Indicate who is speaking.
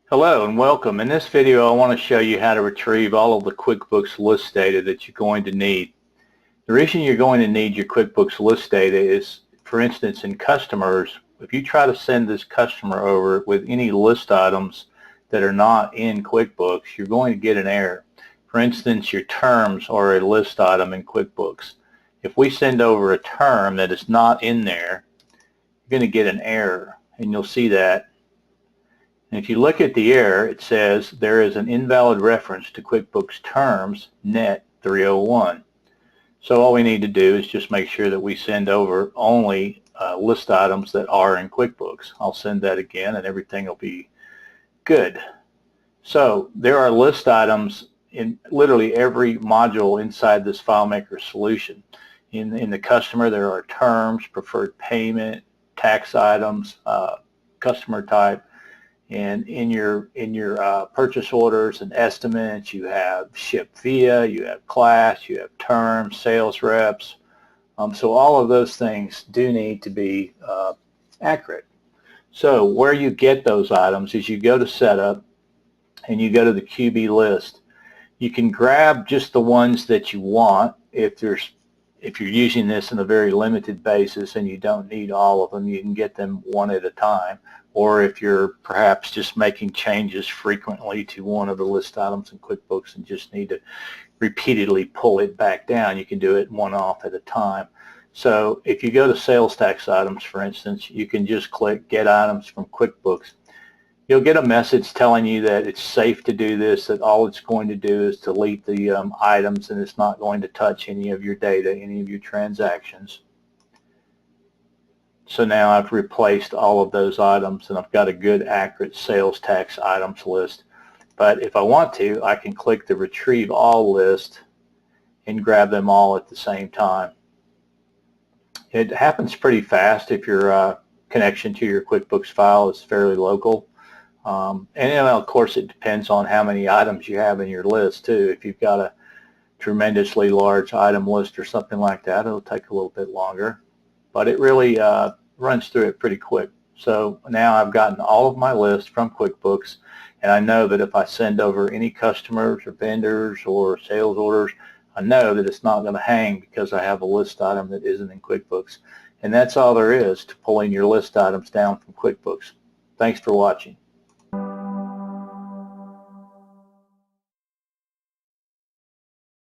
Speaker 1: Hello and welcome. In this video I want to show you how to retrieve all of the QuickBooks list data that you're going to need. The reason you're going to need your QuickBooks list data is, for instance, in customers, if you try to send this customer over with any list items that are not in QuickBooks, you're going to get an error. For instance, your terms are a list item in QuickBooks. If we send over a term that is not in there, you're going to get an error, and you'll see that. And if you look at the error, it says there is an invalid reference to QuickBooks Terms Net 301. So all we need to do is just make sure that we send over only list items that are in QuickBooks. I'll send that again and everything will be good. So there are list items in literally every module inside this FileMaker solution. In the customer, there are terms, preferred payment, tax items, customer type. And in your purchase orders and estimates, you have ship via, you have class, you have terms, sales reps. So all of those things do need to be accurate. So where you get those items is you go to Setup and you go to the QB list. You can grab just the ones that you want if you're using this in a very limited basis and you don't need all of them. You can get them one at a time. Or if you're perhaps just making changes frequently to one of the list items in QuickBooks and just need to repeatedly pull it back down, you can do it one off at a time. So if you go to sales tax items, for instance, you can just click Get Items from QuickBooks. You'll get a message telling you that it's safe to do this, that all it's going to do is delete the items and it's not going to touch any of your data, any of your transactions. So now I've replaced all of those items and I've got a good accurate sales tax items list. But if I want to, I can click the Retrieve All list and grab them all at the same time. It happens pretty fast if your connection to your QuickBooks file is fairly local. And then, of course, it depends on how many items you have in your list too. If you've got a tremendously large item list or something like that, it'll take a little bit longer. But it really runs through it pretty quick. So now I've gotten all of my list from QuickBooks, and I know that if I send over any customers or vendors or sales orders, I know that it's not going to hang because I have a list item that isn't in QuickBooks. And that's all there is to pulling your list items down from QuickBooks. Thanks for watching.